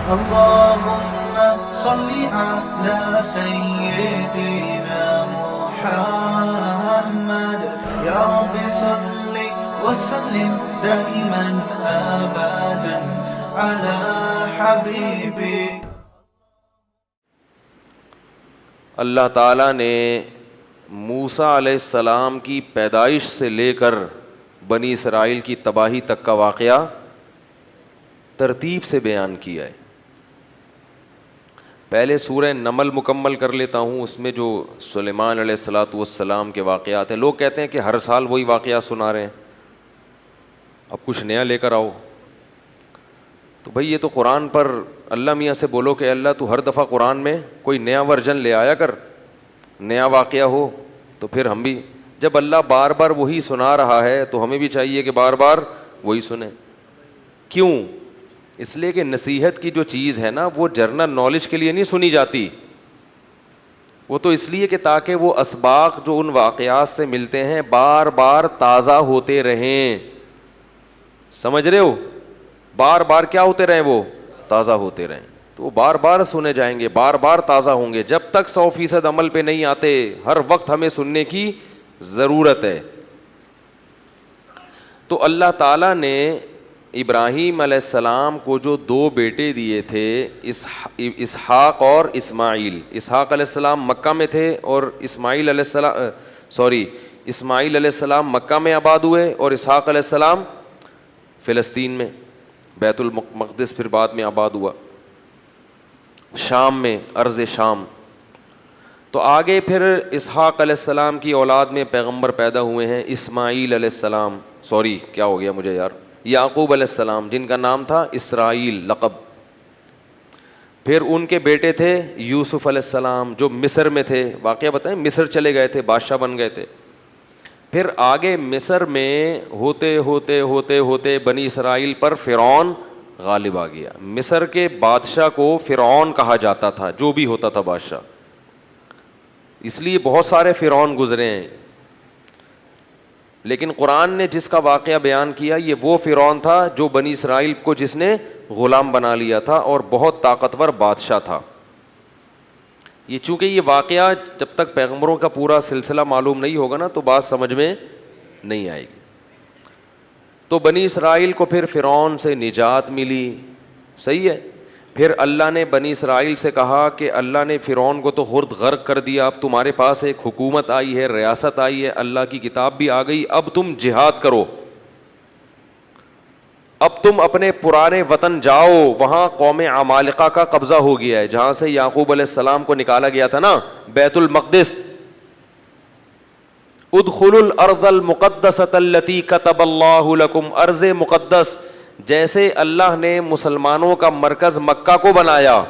اللهم صل على سيدنا محمد يا رب صل وسلم دائما أبدا على حبيبي. اللہ تعالیٰ نے موسیٰ علیہ السلام کی پیدائش سے لے کر بنی اسرائیل کی تباہی تک کا واقعہ ترتیب سے بیان کیا ہے. پہلے سورہ نمل مکمل کر لیتا ہوں. اس میں جو سلیمان علیہ السلام کے واقعات ہیں، لوگ کہتے ہیں کہ ہر سال وہی واقعات سنا رہے ہیں، اب کچھ نیا لے کر آؤ. تو بھئی یہ تو قرآن پر اللہ میاں سے بولو کہ اللہ تو ہر دفعہ قرآن میں کوئی نیا ورژن لے آیا کر، نیا واقعہ ہو. تو پھر ہم بھی جب اللہ بار بار وہی سنا رہا ہے تو ہمیں بھی چاہیے کہ بار بار وہی سنیں. کیوں؟ اس لیے کہ نصیحت کی جو چیز ہے نا وہ جرنل نالج کے لیے نہیں سنی جاتی، وہ تو اس لیے کہ تاکہ وہ اسباق جو ان واقعات سے ملتے ہیں بار بار تازہ ہوتے رہیں. سمجھ رہے ہو؟ بار بار کیا ہوتے رہیں؟ وہ تازہ ہوتے رہیں. تو وہ بار بار سنے جائیں گے، بار بار تازہ ہوں گے. جب تک 100% عمل پہ نہیں آتے ہر وقت ہمیں سننے کی ضرورت ہے. تو اللہ تعالیٰ نے ابراہیم علیہ السلام کو جو 2 بیٹے دیے تھے، اسحاق اور اسماعیل. اسحاق علیہ السلام مکہ میں تھے اور اسماعیل علیہ السلام مکہ میں آباد ہوئے اور اسحاق علیہ السلام فلسطین میں، بیت المقدس پھر بعد میں آباد ہوا، شام میں، ارض شام. تو آگے پھر اسحاق علیہ السلام کی اولاد میں پیغمبر پیدا ہوئے ہیں، اسماعیل علیہ السلام، کیا ہو گیا مجھے یار، یعقوب علیہ السلام جن کا نام تھا اسرائیل لقب. پھر ان کے بیٹے تھے یوسف علیہ السلام جو مصر میں تھے. واقعہ بتائیں، مصر چلے گئے تھے، بادشاہ بن گئے تھے. پھر آگے مصر میں ہوتے ہوتے ہوتے ہوتے بنی اسرائیل پر فرعون غالب آ گیا. مصر کے بادشاہ کو فرعون کہا جاتا تھا، جو بھی ہوتا تھا بادشاہ، اس لیے بہت سارے فرعون گزرے ہیں. لیکن قرآن نے جس کا واقعہ بیان کیا یہ وہ فرعون تھا جو بنی اسرائیل کو جس نے غلام بنا لیا تھا اور بہت طاقتور بادشاہ تھا. یہ چونکہ یہ واقعہ جب تک پیغمبروں کا پورا سلسلہ معلوم نہیں ہوگا نا تو بات سمجھ میں نہیں آئے گی. تو بنی اسرائیل کو پھر فرعون سے نجات ملی، صحیح ہے. پھر اللہ نے بنی اسرائیل سے کہا کہ اللہ نے فرعون کو تو خرد غرق کر دیا، اب تمہارے پاس ایک حکومت آئی ہے، ریاست آئی ہے، اللہ کی کتاب بھی آ گئی، اب تم جہاد کرو، اب تم اپنے پرانے وطن جاؤ. وہاں قوم عمالقہ کا قبضہ ہو گیا ہے، جہاں سے یعقوب علیہ السلام کو نکالا گیا تھا نا، بیت المقدس. ادخلوا الارض المقدسۃ التی کتب اللہ لکم، ارض مقدس. جیسے اللہ نے مسلمانوں کا مرکز مکہ کو بنایا،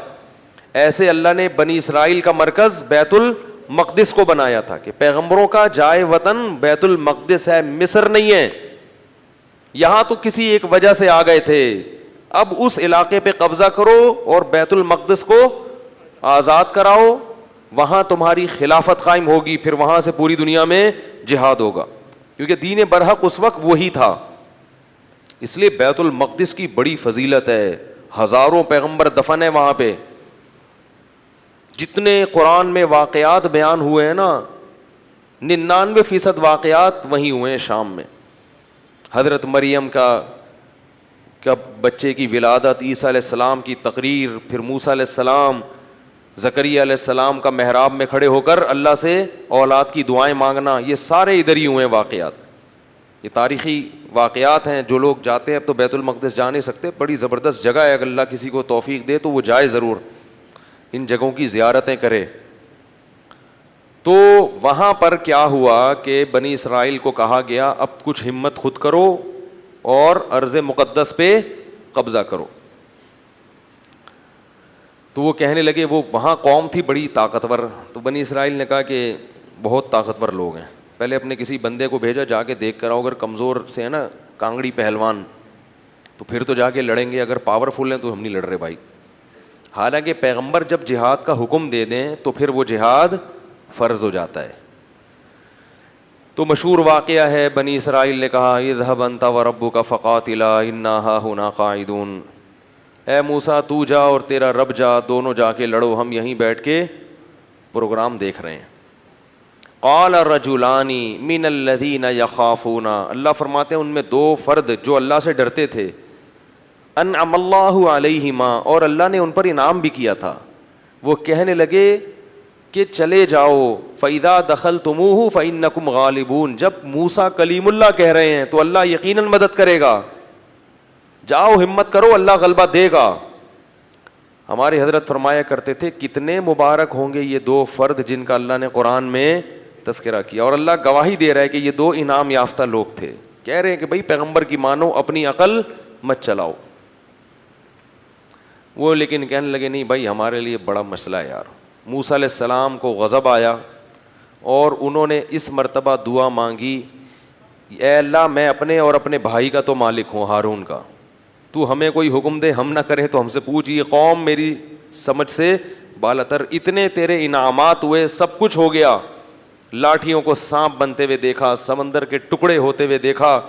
ایسے اللہ نے بنی اسرائیل کا مرکز بیت المقدس کو بنایا تھا کہ پیغمبروں کا جائے وطن بیت المقدس ہے، مصر نہیں ہے. یہاں تو کسی ایک وجہ سے آ گئے تھے، اب اس علاقے پہ قبضہ کرو اور بیت المقدس کو آزاد کراؤ، وہاں تمہاری خلافت قائم ہوگی، پھر وہاں سے پوری دنیا میں جہاد ہوگا. کیونکہ دین برحق اس وقت وہی تھا. اس لیے بیت المقدس کی بڑی فضیلت ہے، ہزاروں پیغمبر دفن ہیں وہاں پہ. جتنے قرآن میں واقعات بیان ہوئے ہیں نا، 99% واقعات وہیں ہوئے ہیں شام میں. حضرت مریم کا بچے کی ولادت، عیسیٰ علیہ السلام کی تقریر، پھر موسیٰ علیہ السلام، زکریا علیہ السلام کا محراب میں کھڑے ہو کر اللہ سے اولاد کی دعائیں مانگنا، یہ سارے ادھر ہی ہوئے ہیں واقعات. یہ تاریخی واقعات ہیں. جو لوگ جاتے ہیں، اب تو بیت المقدس جا نہیں سکتے، بڑی زبردست جگہ ہے، اگر اللہ کسی کو توفیق دے تو وہ جائے ضرور، ان جگہوں کی زیارتیں کرے. تو وہاں پر کیا ہوا کہ بنی اسرائیل کو کہا گیا اب کچھ ہمت خود کرو اور ارض مقدس پہ قبضہ کرو. تو وہ کہنے لگے، وہ وہاں قوم تھی بڑی طاقتور. تو بنی اسرائیل نے کہا کہ بہت طاقتور لوگ ہیں، پہلے اپنے کسی بندے کو بھیجا، جا کے دیکھ کر آؤ، اگر کمزور سے ہے نا کانگڑی پہلوان تو پھر تو جا کے لڑیں گے، اگر پاورفل ہیں تو ہم نہیں لڑ رہے بھائی. حالانکہ پیغمبر جب جہاد کا حکم دے دیں تو پھر وہ جہاد فرض ہو جاتا ہے. تو مشہور واقعہ ہے، بنی اسرائیل نے کہا اذهب انت وربك فقاتلا انا هاهنا قاعدون، اے موسیٰ تو جا اور تیرا رب جا، دونوں جا کے لڑو، ہم یہیں بیٹھ کے پروگرام دیکھ رہے ہیں۔ قال رجلان من الذین یخافون، اللہ فرماتے ہیں ان میں دو فرد جو اللہ سے ڈرتے تھے، انعم اللہ علیہما، اور اللہ نے ان پر انعام بھی کیا تھا، وہ کہنے لگے کہ چلے جاؤ، فَإِذَا دَخَلْتُمُوهُ فَإِنَّكُمْ غَالِبُونَ، جب موسیٰ کلیم اللہ کہہ رہے ہیں تو اللہ یقیناً مدد کرے گا، جاؤ ہمت کرو، اللہ غلبہ دے گا۔ ہمارے حضرت فرمایا کرتے تھے کتنے مبارک ہوں گے یہ دو فرد جن کا اللہ نے قرآن میں تذکرہ کیا، اور اللہ گواہی دے رہا ہے کہ یہ دو انعام یافتہ لوگ تھے، کہہ رہے ہیں کہ بھائی پیغمبر کی مانو، اپنی عقل مت چلاؤ۔ وہ لیکن کہنے لگے نہیں بھائی ہمارے لیے بڑا مسئلہ ہے یار۔ موسیٰ علیہ السلام کو غضب آیا اور انہوں نے اس مرتبہ دعا مانگی، اے اللہ میں اپنے اور اپنے بھائی کا تو مالک ہوں، ہارون کا، تو ہمیں کوئی حکم دے، ہم نہ کریں تو ہم سے پوچھ، یہ قوم میری سمجھ سے بالاتر، اتنے تیرے انعامات ہوئے، سب کچھ ہو گیا، لاٹھیوں کو سانپ بنتے ہوئے دیکھا، سمندر کے ٹکڑے ہوتے ہوئے دیکھا،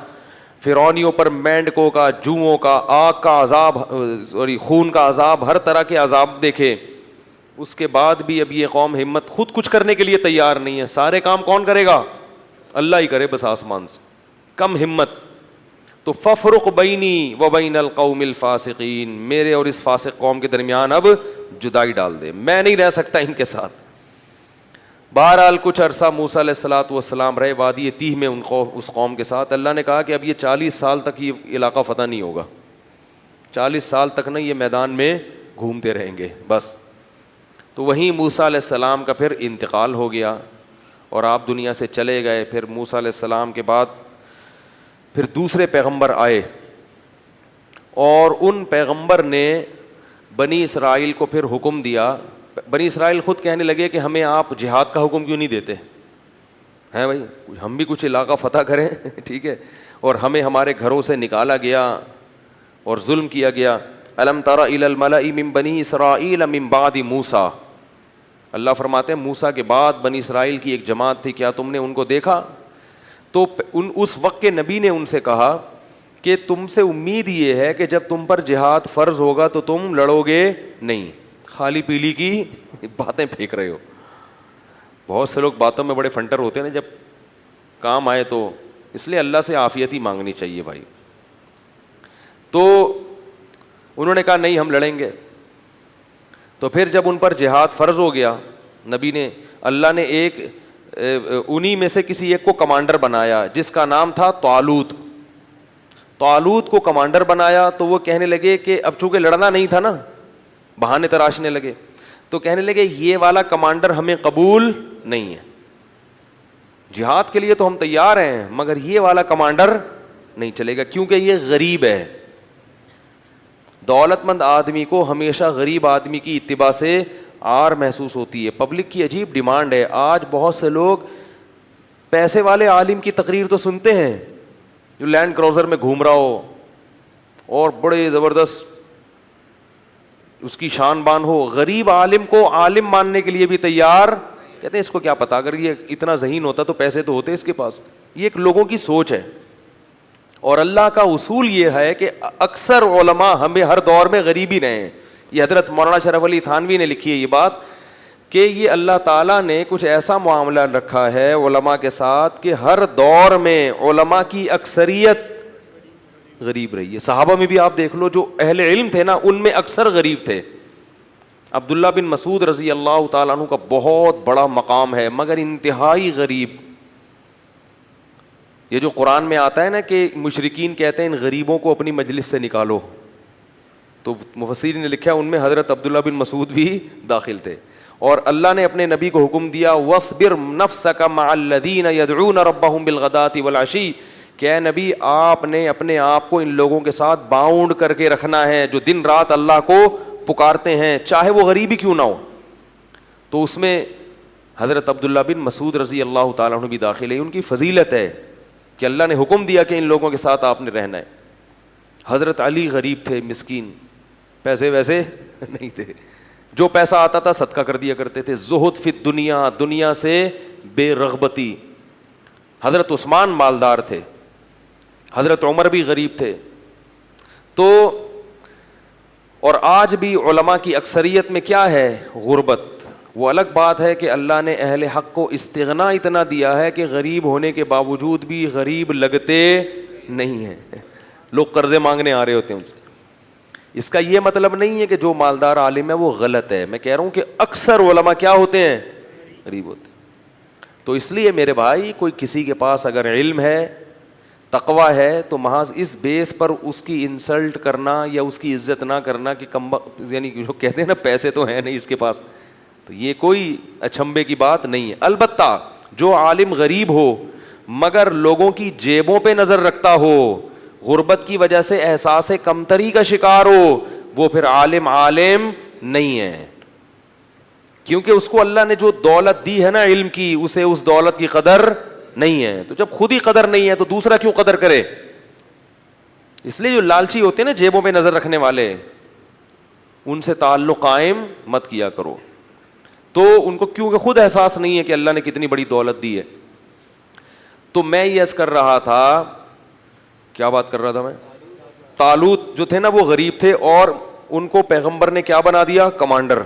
فرعونیوں پر مینڈکوں کا، جوؤں کا، آگ کا عذاب، خون کا عذاب، ہر طرح کے عذاب دیکھے، اس کے بعد بھی اب یہ قوم ہمت خود کچھ کرنے کے لیے تیار نہیں ہے، سارے کام کون کرے گا؟ اللہ ہی کرے بس آسمان سے، کم ہمت۔ تو ففرق بینی و بین القوم الفاسقین، میرے اور اس فاسق قوم کے درمیان اب جدائی ڈال دے، میں نہیں رہ سکتا ان کے ساتھ۔ بہرحال کچھ عرصہ موسیٰ علیہ الصلوۃ والسلام رہے وادی تیہ میں اس قوم کے ساتھ۔ اللہ نے کہا کہ اب یہ 40 سال تک یہ علاقہ فتح نہیں ہوگا، 40 سال تک نہیں، یہ میدان میں گھومتے رہیں گے بس۔ تو وہیں موسیٰ علیہ السلام کا پھر انتقال ہو گیا اور آپ دنیا سے چلے گئے۔ پھر موسیٰ علیہ السلام کے بعد پھر دوسرے پیغمبر آئے، اور ان پیغمبر نے بنی اسرائیل کو پھر حکم دیا۔ بنی اسرائیل خود کہنے لگے کہ ہمیں آپ جہاد کا حکم کیوں نہیں دیتے ہیں بھائی، ہم بھی کچھ علاقہ فتح کریں ٹھیک ہے، اور ہمیں ہمارے گھروں سے نکالا گیا اور ظلم کیا گیا۔ الم تر الی الملأ من بنی اسرائیل من بعد موسیٰ، اللہ فرماتے ہیں موسیٰ کے بعد بنی اسرائیل کی ایک جماعت تھی، کیا تم نے ان کو دیکھا؟ تو اس وقت کے نبی نے ان سے کہا کہ تم سے امید یہ ہے کہ جب تم پر جہاد فرض ہوگا تو تم لڑو گے نہیں، خالی پیلی کی باتیں پھینک رہے ہو۔ بہت سے لوگ باتوں میں بڑے فنٹر ہوتے ہیں نا، جب کام آئے تو، اس لیے اللہ سے عافیت ہی مانگنی چاہیے بھائی۔ تو انہوں نے کہا نہیں ہم لڑیں گے۔ تو پھر جب ان پر جہاد فرض ہو گیا، نبی نے، اللہ نے ایک انہی میں سے کسی ایک کو کمانڈر بنایا جس کا نام تھا طالوت۔ طالوت کو کمانڈر بنایا تو وہ کہنے لگے کہ اب چونکہ لڑنا نہیں تھا نا، بہانے تراشنے لگے، تو کہنے لگے یہ والا کمانڈر ہمیں قبول نہیں ہے، جہاد کے لیے تو ہم تیار ہیں مگر یہ والا کمانڈر نہیں چلے گا کیونکہ یہ غریب ہے۔ دولت مند آدمی کو ہمیشہ غریب آدمی کی اتباع سے عار محسوس ہوتی ہے۔ پبلک کی عجیب ڈیمانڈ ہے، آج بہت سے لوگ پیسے والے عالم کی تقریر تو سنتے ہیں جو لینڈ کروزر میں گھوم رہا ہو اور بڑے زبردست اس کی شان بان ہو، غریب عالم کو عالم ماننے کے لیے بھی تیار، کہتے ہیں اس کو کیا پتا، اگر یہ اتنا ذہین ہوتا تو پیسے تو ہوتے اس کے پاس۔ یہ ایک لوگوں کی سوچ ہے، اور اللہ کا اصول یہ ہے کہ اکثر علماء ہمیں ہر دور میں غریب ہی رہے ہیں۔ یہ حضرت مولانا شرف علی تھانوی نے لکھی ہے یہ بات کہ یہ اللہ تعالیٰ نے کچھ ایسا معاملہ رکھا ہے علماء کے ساتھ کہ ہر دور میں علماء کی اکثریت غریب رہی ہے۔ صحابہ میں بھی آپ دیکھ لو، جو اہل علم تھے نا ان میں اکثر غریب تھے۔ عبداللہ بن مسعود رضی اللہ تعالیٰ عنہ کا بہت بڑا مقام ہے مگر انتہائی غریب۔ یہ جو قرآن میں آتا ہے نا کہ مشرکین کہتے ہیں ان غریبوں کو اپنی مجلس سے نکالو، تو مفسرین نے لکھا ان میں حضرت عبداللہ بن مسعود بھی داخل تھے۔ اور اللہ نے اپنے نبی کو حکم دیا وَاصْبِرْ نَفْسَكَ مَعَ الَّذِينَ يَدْعُونَ رَبَّهُمْ بِالْغَدَاةِ وَالْعَشِيِّ، کہ اے نبی آپ نے اپنے آپ کو ان لوگوں کے ساتھ باؤنڈ کر کے رکھنا ہے جو دن رات اللہ کو پکارتے ہیں چاہے وہ غریب ہی کیوں نہ ہو۔ تو اس میں حضرت عبداللہ بن مسعود رضی اللہ تعالیٰ عنہ بھی داخل ہے۔ ان کی فضیلت ہے کہ اللہ نے حکم دیا کہ ان لوگوں کے ساتھ آپ نے رہنا ہے۔ حضرت علی غریب تھے، مسکین، پیسے ویسے نہیں تھے، جو پیسہ آتا تھا صدقہ کر دیا کرتے تھے۔ زہد فی الدنیا، دنیا سے بے رغبتی۔ حضرت عثمان مالدار تھے، حضرت عمر بھی غریب تھے۔ تو اور آج بھی علماء کی اکثریت میں کیا ہے؟ غربت. وہ الگ بات ہے کہ اللہ نے اہل حق کو استغنا اتنا دیا ہے کہ غریب ہونے کے باوجود بھی غریب لگتے نہیں ہیں. لوگ قرضے مانگنے آ رہے ہوتے ہیں ان سے. اس کا یہ مطلب نہیں ہے کہ جو مالدار عالم ہے وہ غلط ہے. میں کہہ رہا ہوں کہ اکثر علماء کیا ہوتے ہیں؟ غریب ہوتے ہیں. تو اس لیے میرے بھائی کوئی کسی کے پاس اگر علم ہے، تقویٰ ہے، تو محض اس بیس پر اس کی انسلٹ کرنا یا اس کی عزت نہ کرنا کہ یعنی جو کہتے ہیں نا پیسے تو ہیں نہیں اس کے پاس، تو یہ کوئی اچھمبے کی بات نہیں ہے. البتہ جو عالم غریب ہو مگر لوگوں کی جیبوں پہ نظر رکھتا ہو، غربت کی وجہ سے احساس کمتری کا شکار ہو، وہ پھر عالم نہیں ہے. کیونکہ اس کو اللہ نے جو دولت دی ہے نا علم کی، اسے اس دولت کی قدر نہیں ہے. تو جب خود ہی قدر نہیں ہے تو دوسرا کیوں قدر کرے؟ اس لیے جو لالچی ہوتے ہیں نا جیبوں پہ نظر رکھنے والے، ان سے تعلق قائم مت کیا کرو. تو ان کو کیونکہ خود احساس نہیں ہے کہ اللہ نے کتنی بڑی دولت دی ہے. تو میں یہ عرض کر رہا تھا، کیا بات کر رہا تھا میں؟ طالوت جو تھے نا وہ غریب تھے اور ان کو پیغمبر نے کیا بنا دیا؟ کمانڈر.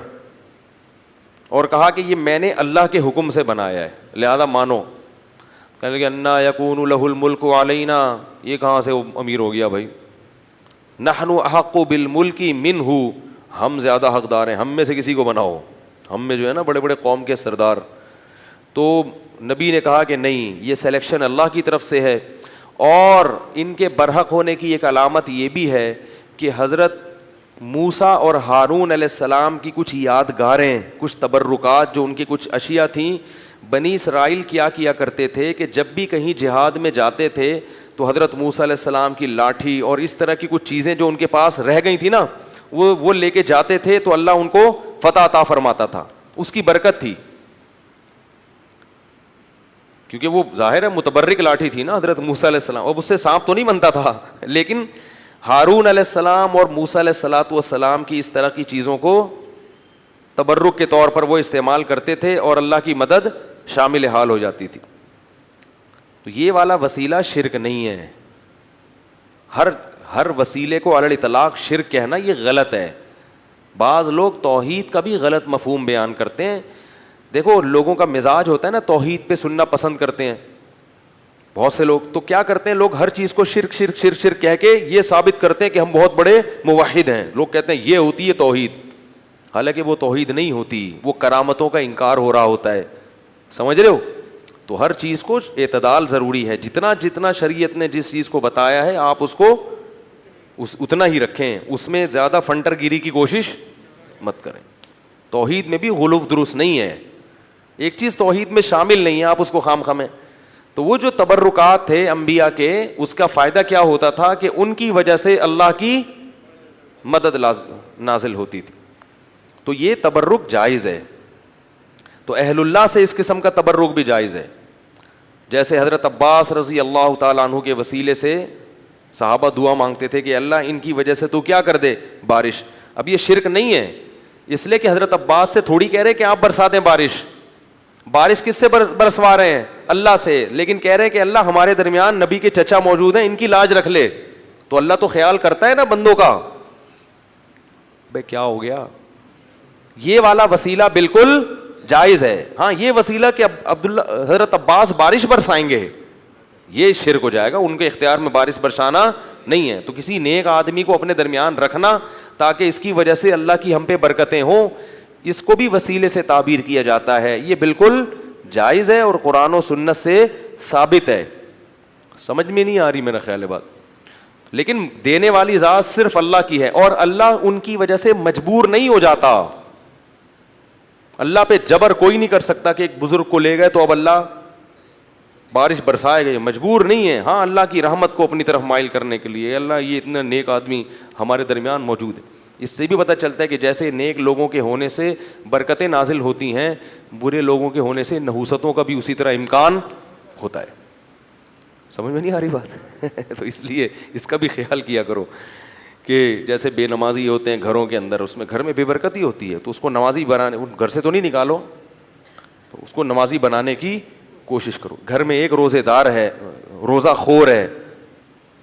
اور کہا کہ یہ میں نے اللہ کے حکم سے بنایا ہے لہذا مانو. کہنے لگے انا یکون لہ الملک علینا، یہ کہاں سے وہ امیر ہو گیا بھائی؟ نحن احق بالملک منہ، ہم زیادہ حقدار ہیں، ہم میں سے کسی کو بناؤ، ہم میں جو ہے نا بڑے بڑے قوم کے سردار. تو نبی نے کہا کہ نہیں، یہ سلیکشن اللہ کی طرف سے ہے. اور ان کے برحق ہونے کی ایک علامت یہ بھی ہے کہ حضرت موسیٰ اور ہارون علیہ السلام کی کچھ یادگاریں، کچھ تبرکات، جو ان کی کچھ اشیاء تھیں. بنی اسرائیل کیا کرتے تھے کہ جب بھی کہیں جہاد میں جاتے تھے تو حضرت موسیٰ علیہ السلام کی لاٹھی اور اس طرح کی کچھ چیزیں جو ان کے پاس رہ گئی تھی نا، وہ لے کے جاتے تھے تو اللہ ان کو فتح عطا فرماتا تھا. اس کی برکت تھی، کیونکہ وہ ظاہر ہے متبرک لاٹھی تھی نا حضرت موسیٰ علیہ السلام. اب اس سے سانپ تو نہیں بنتا تھا، لیکن ہارون علیہ السلام اور موسیٰ علیہ السلام کی اس طرح کی چیزوں کو تبرک کے طور پر وہ استعمال کرتے تھے اور اللہ کی مدد شامل حال ہو جاتی تھی. تو یہ والا وسیلہ شرک نہیں ہے. ہر وسیلے کو علی الاطلاق شرک کہنا یہ غلط ہے. بعض لوگ توحید کا بھی غلط مفہوم بیان کرتے ہیں. دیکھو لوگوں کا مزاج ہوتا ہے نا توحید پہ سننا پسند کرتے ہیں. بہت سے لوگ تو کیا کرتے ہیں، لوگ ہر چیز کو شرک شرک شرک شرک کہہ کے یہ ثابت کرتے ہیں کہ ہم بہت بڑے موحد ہیں. لوگ کہتے ہیں یہ ہوتی ہے توحید، حالانکہ وہ توحید نہیں ہوتی، وہ کرامتوں کا انکار ہو رہا ہوتا ہے. سمجھ رہے ہو؟ تو ہر چیز کو اعتدال ضروری ہے. جتنا شریعت نے جس چیز کو بتایا ہے آپ اس کو اتنا ہی رکھیں، اس میں زیادہ فنٹر گیری کی کوشش مت کریں. توحید میں بھی غلو درست نہیں ہے، ایک چیز توحید میں شامل نہیں ہے آپ اس کو خام خامیں. تو وہ جو تبرکات تھے انبیاء کے، اس کا فائدہ کیا ہوتا تھا کہ ان کی وجہ سے اللہ کی مدد نازل ہوتی تھی. تو یہ تبرک جائز ہے. تو اہل اللہ سے اس قسم کا تبرک بھی جائز ہے. جیسے حضرت عباس رضی اللہ تعالیٰ عنہ کے وسیلے سے صحابہ دعا مانگتے تھے کہ اللہ ان کی وجہ سے تو کیا کر دے بارش. اب یہ شرک نہیں ہے، اس لیے کہ حضرت عباس سے تھوڑی کہہ رہے کہ آپ برسا دیں بارش کس سے برسوا رہے ہیں؟ اللہ سے. لیکن کہہ رہے ہیں کہ اللہ ہمارے درمیان نبی کے چچا موجود ہیں، ان کی لاج رکھ لے. تو اللہ تو خیال کرتا ہے نا بندوں کا. بھائی کیا ہو گیا؟ یہ والا وسیلہ بالکل جائز ہے. ہاں یہ وسیلہ کہ حضرت عباس بارش برسائیں گے یہ شرک ہو جائے گا. ان کے اختیار میں بارش برسانا نہیں ہے. تو کسی نیک آدمی کو اپنے درمیان رکھنا تاکہ اس کی وجہ سے اللہ کی ہم پہ برکتیں ہوں، اس کو بھی وسیلے سے تعبیر کیا جاتا ہے. یہ بالکل جائز ہے اور قرآن و سنت سے ثابت ہے. سمجھ میں نہیں آ رہی میرا خیال ہے بات. لیکن دینے والی ذات صرف اللہ کی ہے اور اللہ ان کی وجہ سے مجبور نہیں ہو جاتا. اللہ پہ جبر کوئی نہیں کر سکتا کہ ایک بزرگ کو لے گئے تو اب اللہ بارش برسائے گئے، مجبور نہیں ہے. ہاں اللہ کی رحمت کو اپنی طرف مائل کرنے کے لیے اللہ یہ اتنا نیک آدمی ہمارے درمیان موجود ہے. اس سے بھی پتہ چلتا ہے کہ جیسے نیک لوگوں کے ہونے سے برکتیں نازل ہوتی ہیں، برے لوگوں کے ہونے سے نحوستوں کا بھی اسی طرح امکان ہوتا ہے. سمجھ میں نہیں آ رہی بات؟ تو اس لیے اس کا بھی خیال کیا کرو کہ جیسے بے نمازی ہوتے ہیں گھروں کے اندر، اس میں گھر میں بے برکتی ہوتی ہے، تو اس کو نمازی بنانے، گھر سے تو نہیں نکالو، تو اس کو نمازی بنانے کی کوشش کرو. گھر میں ایک روزے دار ہے، روزہ خور ہے،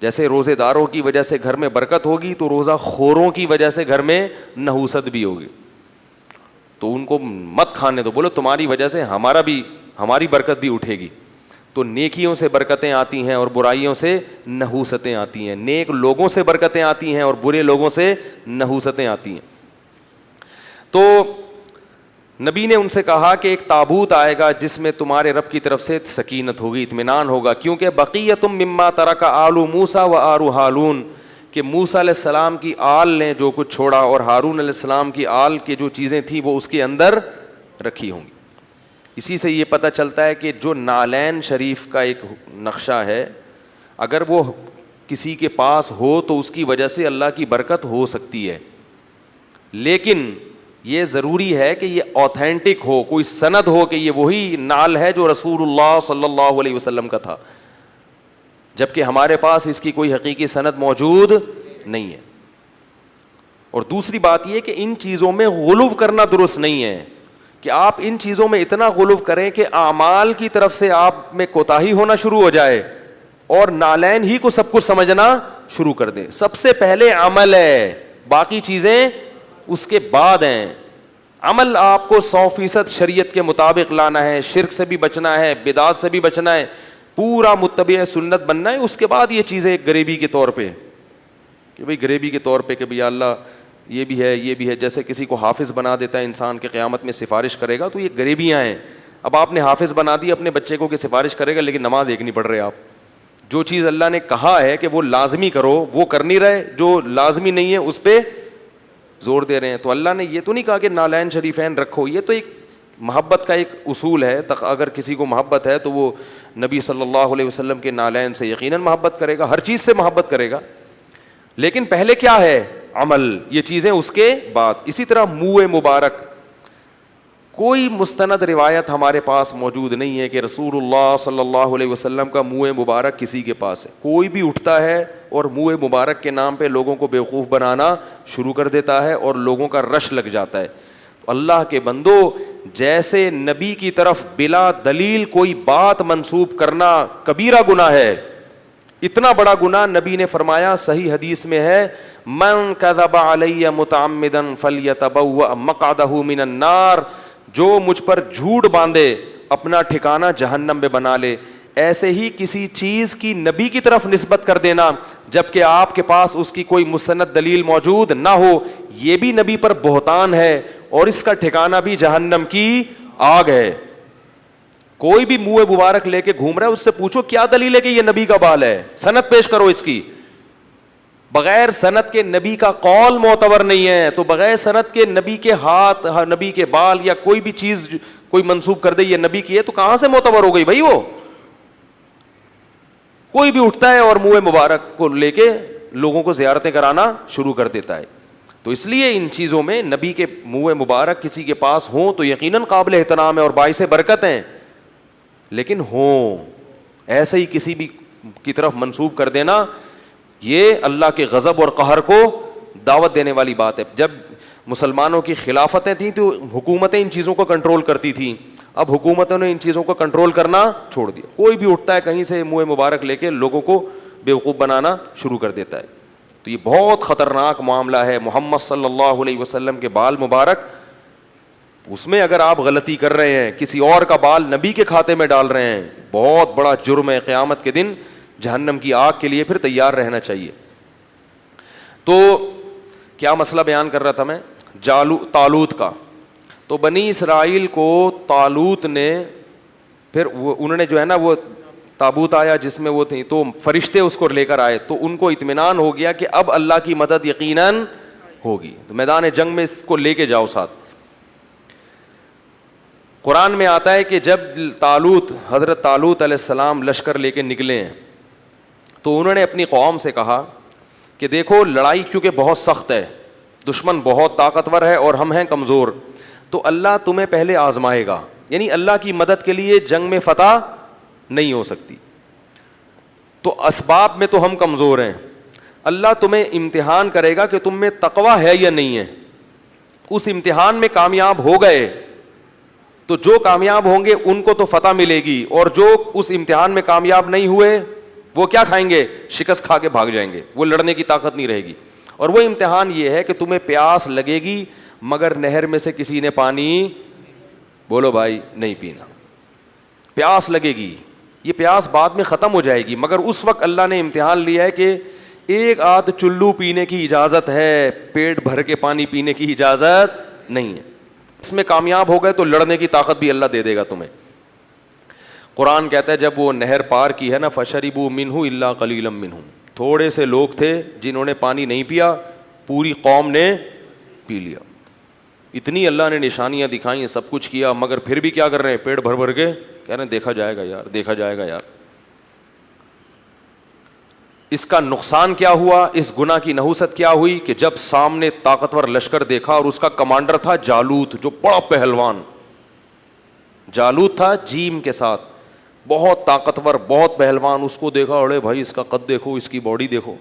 جیسے روزے داروں کی وجہ سے گھر میں برکت ہوگی تو روزہ خوروں کی وجہ سے گھر میں نحوست بھی ہوگی. تو ان کو مت کھانے دو, بولو تمہاری وجہ سے ہماری برکت بھی اٹھے گی. تو نیکیوں سے برکتیں آتی ہیں اور برائیوں سے نحوستیں آتی ہیں. نیک لوگوں سے برکتیں آتی ہیں اور برے لوگوں سے نحوستیں آتی ہیں. تو نبی نے ان سے کہا کہ ایک تابوت آئے گا جس میں تمہارے رب کی طرف سے سکینت ہوگی, اطمینان ہوگا, کیونکہ بقیۃ مما ترک آل موسیٰ و آل ہارون, کہ موسیٰ علیہ السلام کی آل نے جو کچھ چھوڑا اور ہارون علیہ السلام کی آل کی جو چیزیں تھیں وہ اس کے اندر رکھی ہوں گی. اسی سے یہ پتہ چلتا ہے کہ جو نالین شریف کا ایک نقشہ ہے, اگر وہ کسی کے پاس ہو تو اس کی وجہ سے اللہ کی برکت ہو سکتی ہے, لیکن یہ ضروری ہے کہ یہ اوتھینٹک ہو, کوئی سند ہو کہ یہ وہی نال ہے جو رسول اللہ صلی اللہ علیہ وسلم کا تھا, جبکہ ہمارے پاس اس کی کوئی حقیقی سند موجود نہیں ہے. اور دوسری بات یہ کہ ان چیزوں میں غلو کرنا درست نہیں ہے, کہ آپ ان چیزوں میں اتنا غلو کریں کہ اعمال کی طرف سے آپ میں کوتاہی ہونا شروع ہو جائے اور نالین ہی کو سب کچھ سمجھنا شروع کر دیں. سب سے پہلے عمل ہے, باقی چیزیں اس کے بعد ہیں. عمل آپ کو 100% شریعت کے مطابق لانا ہے, شرک سے بھی بچنا ہے, بدعات سے بھی بچنا ہے, پورا متبع سنت بننا ہے. اس کے بعد یہ چیزیں ایک غریبی کے طور پہ, کہ بھئی غریبی کے طور پہ کہ بھئی اللہ یہ بھی ہے یہ بھی ہے, جیسے کسی کو حافظ بنا دیتا ہے انسان کے قیامت میں سفارش کرے گا, تو یہ غریبیاں ہیں. اب آپ نے حافظ بنا دی اپنے بچے کو کہ سفارش کرے گا, لیکن نماز ایک نہیں پڑھ رہے آپ. جو چیز اللہ نے کہا ہے کہ وہ لازمی کرو وہ کر نہیں رہے, جو لازمی نہیں ہے اس پہ زور دے رہے ہیں. تو اللہ نے یہ تو نہیں کہا کہ نالین شریفین رکھو, یہ تو ایک محبت کا ایک اصول ہے. اگر کسی کو محبت ہے تو وہ نبی صلی اللہ علیہ وسلم کے نالین سے یقیناً محبت کرے گا, ہر چیز سے محبت کرے گا, لیکن پہلے کیا ہے عمل, یہ چیزیں اس کے بعد. اسی طرح منہ مبارک, کوئی مستند روایت ہمارے پاس موجود نہیں ہے کہ رسول اللہ صلی اللہ علیہ وسلم کا منہ مبارک کسی کے پاس ہے. کوئی بھی اٹھتا ہے اور منہ مبارک کے نام پہ لوگوں کو بیوقوف بنانا شروع کر دیتا ہے اور لوگوں کا رش لگ جاتا ہے. اللہ کے بندو, جیسے نبی کی طرف بلا دلیل کوئی بات منسوب کرنا کبیرہ گناہ ہے, اتنا بڑا گناہ نبی نے فرمایا, صحیح حدیث میں ہے, من کذب علی متعمدا فلیتبوأ مقعدہ من النار, جو مجھ پر جھوٹ باندھے اپنا ٹھکانہ جہنم میں بنا لے. ایسے ہی کسی چیز کی نبی کی طرف نسبت کر دینا جبکہ آپ کے پاس اس کی کوئی مستند دلیل موجود نہ ہو, یہ بھی نبی پر بہتان ہے اور اس کا ٹھکانہ بھی جہنم کی آگ ہے. کوئی بھی منہ مبارک لے کے گھوم رہا ہے, اس سے پوچھو کیا دلیل ہے کہ یہ نبی کا بال ہے, سند پیش کرو اس کی. بغیر سند کے نبی کا قول معتبر نہیں ہے, تو بغیر سند کے نبی کے ہاتھ, نبی کے بال یا کوئی بھی چیز کوئی منسوب کر دے یہ نبی کی ہے, تو کہاں سے معتبر ہو گئی بھائی وہ. کوئی بھی اٹھتا ہے اور منہ مبارک کو لے کے لوگوں کو زیارتیں کرانا شروع کر دیتا ہے. تو اس لیے ان چیزوں میں نبی کے منہ مبارک کسی کے پاس ہوں تو یقیناً قابل احترام ہے اور باعث برکت ہیں, لیکن ہوں ایسے ہی کسی بھی کی طرف منسوب کر دینا یہ اللہ کے غضب اور قہر کو دعوت دینے والی بات ہے. جب مسلمانوں کی خلافتیں تھیں تو حکومتیں ان چیزوں کو کنٹرول کرتی تھیں, اب حکومتوں نے ان چیزوں کو کنٹرول کرنا چھوڑ دیا. کوئی بھی اٹھتا ہے کہیں سے منہ مبارک لے کے لوگوں کو بیوقوف بنانا شروع کر دیتا ہے. تو یہ بہت خطرناک معاملہ ہے. محمد صلی اللہ علیہ وسلم کے بال مبارک, اس میں اگر آپ غلطی کر رہے ہیں, کسی اور کا بال نبی کے کھاتے میں ڈال رہے ہیں, بہت بڑا جرم ہے. قیامت کے دن جہنم کی آگ کے لیے پھر تیار رہنا چاہیے. تو کیا مسئلہ بیان کر رہا تھا میں, طالوت کا. تو بنی اسرائیل کو طالوت نے پھر انہوں نے جو ہے نا وہ تابوت آیا جس میں وہ تھی, تو فرشتے اس کو لے کر آئے, تو ان کو اطمینان ہو گیا کہ اب اللہ کی مدد یقیناً ہوگی, تو میدان جنگ میں اس کو لے کے جاؤ ساتھ. قرآن میں آتا ہے کہ جب حضرت طالوت علیہ السلام لشکر لے کے نکلے ہیں تو انہوں نے اپنی قوم سے کہا کہ دیکھو لڑائی کیونکہ بہت سخت ہے, دشمن بہت طاقتور ہے اور ہم ہیں کمزور, تو اللہ تمہیں پہلے آزمائے گا, یعنی اللہ کی مدد کے لیے جنگ میں فتح نہیں ہو سکتی, تو اسباب میں تو ہم کمزور ہیں, اللہ تمہیں امتحان کرے گا کہ تم میں تقویٰ ہے یا نہیں ہے. اس امتحان میں کامیاب ہو گئے تو جو کامیاب ہوں گے ان کو تو فتح ملے گی, اور جو اس امتحان میں کامیاب نہیں ہوئے وہ کیا کھائیں گے؟ شکست کھا کے بھاگ جائیں گے, وہ لڑنے کی طاقت نہیں رہے گی. اور وہ امتحان یہ ہے کہ تمہیں پیاس لگے گی مگر نہر میں سے کسی نے پانی, بولو بھائی, نہیں پینا. پیاس لگے گی, یہ پیاس بعد میں ختم ہو جائے گی, مگر اس وقت اللہ نے امتحان لیا ہے کہ ایک آدھ چلو پینے کی اجازت ہے, پیٹ بھر کے پانی پینے کی اجازت نہیں ہے. اس میں کامیاب ہو گئے تو لڑنے کی طاقت بھی اللہ دے دے گا تمہیں. قرآن کہتا ہے جب وہ نہر پار کی ہے نا, فشربوا منہ الا قلیلا منہم, تھوڑے سے لوگ تھے جنہوں نے پانی نہیں پیا, پوری قوم نے پی لیا. اتنی اللہ نے نشانیاں دکھائیں, سب کچھ کیا, مگر پھر بھی کیا کر رہے ہیں؟ پیٹ بھر بھر کے کہہ رہے ہیں دیکھا جائے گا یار, دیکھا جائے گا یار. اس کا نقصان کیا ہوا, اس گناہ کی نحوست کیا ہوئی کہ جب سامنے طاقتور لشکر دیکھا اور اس کا کمانڈر تھا جالوت, جو بڑا پہلوان جالوت تھا, جیم کے ساتھ, بہت طاقتور, بہت پہلوان. اس کو دیکھا, اڑے بھائی اس کا قد دیکھو, اس کی باڈی دیکھو,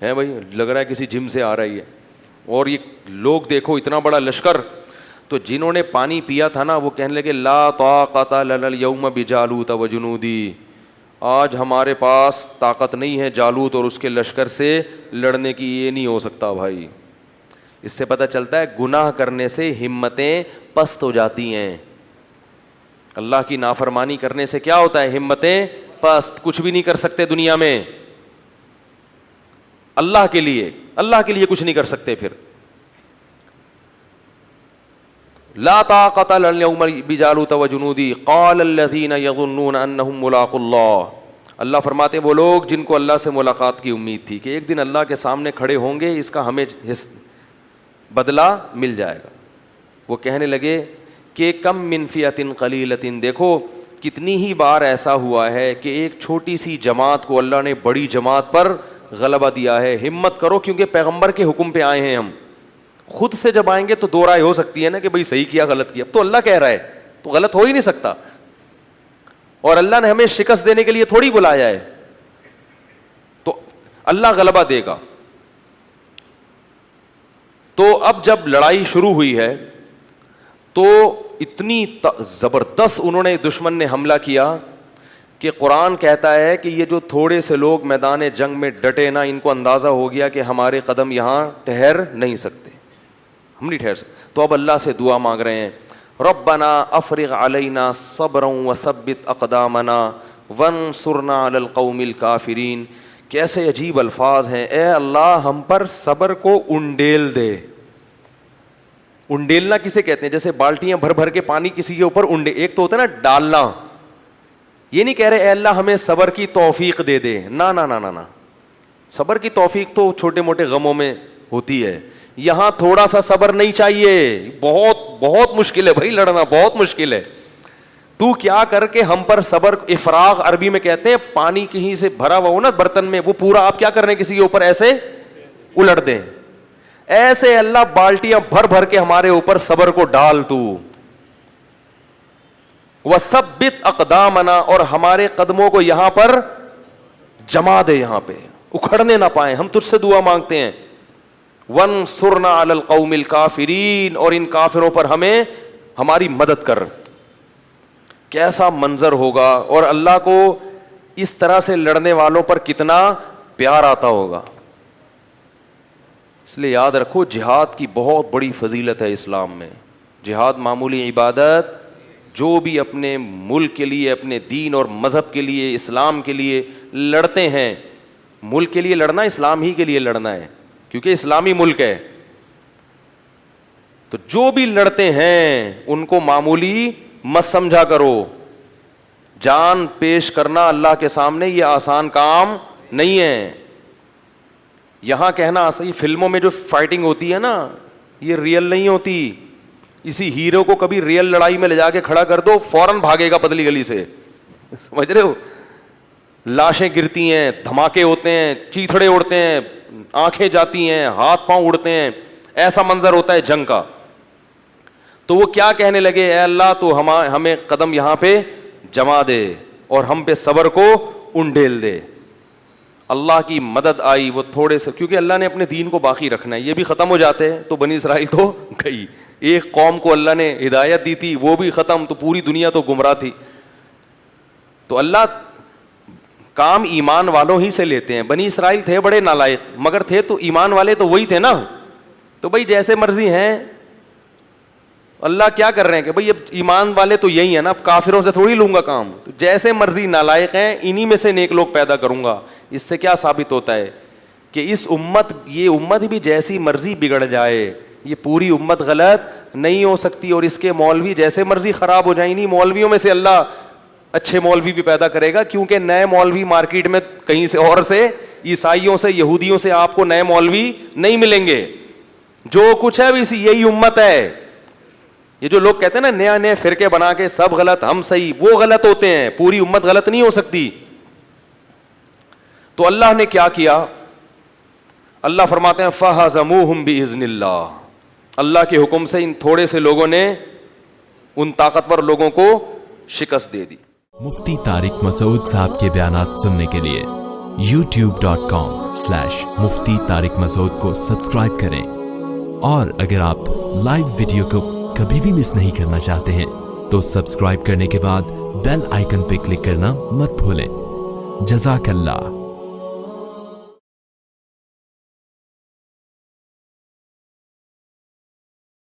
ہے بھائی لگ رہا ہے کسی جم سے آ رہی ہے. اور یہ لوگ دیکھو اتنا بڑا لشکر. تو جنہوں نے پانی پیا تھا نا وہ کہنے لگے لا طاقت لنا اليوم بجالوت وجنودی, آج ہمارے پاس طاقت نہیں ہے جالوت اور اس کے لشکر سے لڑنے کی, یہ نہیں ہو سکتا بھائی. اس سے پتہ چلتا ہے گناہ کرنے سے ہمتیں پست ہو جاتی ہیں. اللہ کی نافرمانی کرنے سے کیا ہوتا ہے؟ ہمتیں پست, کچھ بھی نہیں کر سکتے دنیا میں. اللہ کے لیے کچھ نہیں کر سکتے. پھر لا طاقت لنا اليوم بجالوت وجنودی قال الذين يظنون انهم ملاقو اللہ. اللہ فرماتے ہیں وہ لوگ جن کو اللہ سے ملاقات کی امید تھی کہ ایک دن اللہ کے سامنے کھڑے ہوں گے, اس کا ہمیں بدلہ مل جائے گا, وہ کہنے لگے کہ کم من فئۃ قلیلۃ, دیکھو کتنی ہی بار ایسا ہوا ہے کہ ایک چھوٹی سی جماعت کو اللہ نے بڑی جماعت پر غلبہ دیا ہے. ہمت کرو, کیونکہ پیغمبر کے حکم پہ آئے ہیں ہم. خود سے جب آئیں گے تو دو رائے ہو سکتی ہے نا کہ بھئی صحیح کیا غلط کیا, تو اللہ کہہ رہا ہے تو غلط ہو ہی نہیں سکتا. اور اللہ نے ہمیں شکست دینے کے لیے تھوڑی بلایا ہے, تو اللہ غلبہ دے گا. تو اب جب لڑائی شروع ہوئی ہے تو اتنی زبردست انہوں نے, دشمن نے حملہ کیا کہ قرآن کہتا ہے کہ یہ جو تھوڑے سے لوگ میدان جنگ میں ڈٹے نا, ان کو اندازہ ہو گیا کہ ہمارے قدم یہاں ٹھہر نہیں سکتے, ہم نہیں ٹھہر سکتے. تو اب اللہ سے دعا مانگ رہے ہیں, ربنا افرغ علینا صبرا وثبت اقدامنا وانصرنا علی القوم الکافرین. کیسے عجیب الفاظ ہیں, اے اللہ ہم پر صبر کو انڈیل دے. انڈیلنا کسے کہتے ہیں؟ جیسے بالٹیاں بھر بھر کے پانی کسی کے اوپر ایک تو ہوتا ہے نا ڈالنا, یہ نہیں کہہ رہے اے اللہ ہمیں صبر کی توفیق دے دے, نا نا نا نا, صبر کی توفیق تو چھوٹے موٹے غموں میں ہوتی ہے. یہاں تھوڑا سا صبر نہیں چاہیے, بہت بہت مشکل ہے بھائی, لڑنا بہت مشکل ہے. تو کیا کر کے ہم پر صبر, افراغ عربی میں کہتے ہیں, پانی کہیں سے بھرا ہوا ہو نا برتن میں, وہ پورا آپ کیا کر رہے ہیں کسی کے اوپر ایسے الٹ دیں. ایسے اللہ بالٹیاں بھر بھر کے ہمارے اوپر صبر کو ڈال تو. وثبت اقدامنا, اور ہمارے قدموں کو یہاں پر جما دے, یہاں پہ اکھڑنے نہ پائیں. ہم تجھ سے دعا مانگتے ہیں. وانصرنا علی القوم الکافرین, اور ان کافروں پر ہمیں ہماری مدد کر. کیسا منظر ہوگا, اور اللہ کو اس طرح سے لڑنے والوں پر کتنا پیار آتا ہوگا. اس لیے یاد رکھو جہاد کی بہت بڑی فضیلت ہے اسلام میں. جہاد معمولی عبادت, جو بھی اپنے ملک کے لیے, اپنے دین اور مذہب کے لیے, اسلام کے لیے لڑتے ہیں, ملک کے لیے لڑنا اسلام ہی کے لیے لڑنا ہے کیونکہ اسلامی ملک ہے. تو جو بھی لڑتے ہیں ان کو معمولی مت سمجھا کرو. جان پیش کرنا اللہ کے سامنے یہ آسان کام نہیں ہے. یہاں کہنا صحیح, فلموں میں جو فائٹنگ ہوتی ہے نا یہ ریئل نہیں ہوتی. اسی ہیرو کو کبھی ریئل لڑائی میں لے جا کے کھڑا کر دو, فوراً بھاگے گا پتلی گلی سے, سمجھ رہے ہو. لاشیں گرتی ہیں, دھماکے ہوتے ہیں, چیتھڑے اڑتے ہیں, آنکھیں جاتی ہیں, ہاتھ پاؤں اڑتے ہیں, ایسا منظر ہوتا ہے جنگ کا. تو وہ کیا کہنے لگے, اے اللہ تو ہمیں قدم یہاں پہ جما دے اور ہم پہ صبر کو انڈیل دے. اللہ کی مدد آئی, وہ تھوڑے سے, کیونکہ اللہ نے اپنے دین کو باقی رکھنا ہے. یہ بھی ختم ہو جاتے ہیں تو بنی اسرائیل تو گئی. ایک قوم کو اللہ نے ہدایت دی تھی, وہ بھی ختم, تو پوری دنیا تو گمراہ تھی. تو اللہ کام ایمان والوں ہی سے لیتے ہیں. بنی اسرائیل تھے بڑے نالائق, مگر تھے تو ایمان والے تو وہی تھے نا. تو بھائی جیسے مرضی ہیں, اللہ کیا کر رہے ہیں کہ بھائی اب ایمان والے تو یہی ہیں نا, اب کافروں سے تھوڑی لوں گا کام. تو جیسے مرضی نالائق ہیں, انہی میں سے نیک لوگ پیدا کروں گا. اس سے کیا ثابت ہوتا ہے کہ اس امت, یہ امت بھی جیسی مرضی بگڑ جائے, یہ پوری امت غلط نہیں ہو سکتی. اور اس کے مولوی جیسے مرضی خراب ہو جائیں, انہی مولویوں میں سے اللہ اچھے مولوی بھی پیدا کرے گا, کیونکہ نئے مولوی مارکیٹ میں کہیں سے اور سے, عیسائیوں سے, یہودیوں سے آپ کو نئے مولوی نہیں ملیں گے. جو کچھ ہے اسی یہی امت ہے. یہ جو لوگ کہتے ہیں نا نیا نئے فرقے بنا کے سب غلط ہم صحیح, وہ غلط ہوتے ہیں, پوری امت غلط نہیں ہو سکتی. تو اللہ نے کیا کیا, اللہ فرماتے ہیں فَهَزَمُوهُمْ بِإِذْنِ اللَّهِ, اللہ کے حکم سے ان تھوڑے سے لوگوں نے ان طاقتور لوگوں کو شکست دے دی. مفتی طارق مسعود صاحب کے بیانات سننے کے لیے youtube.com/مفتی طارق مسعود کو سبسکرائب کریں, اور اگر آپ لائیو ویڈیو کو کبھی بھی مس نہیں کرنا چاہتے ہیں تو سبسکرائب کرنے کے بعد بیل آئیکن پہ کلک کرنا مت بھولیں. جزاک اللہ.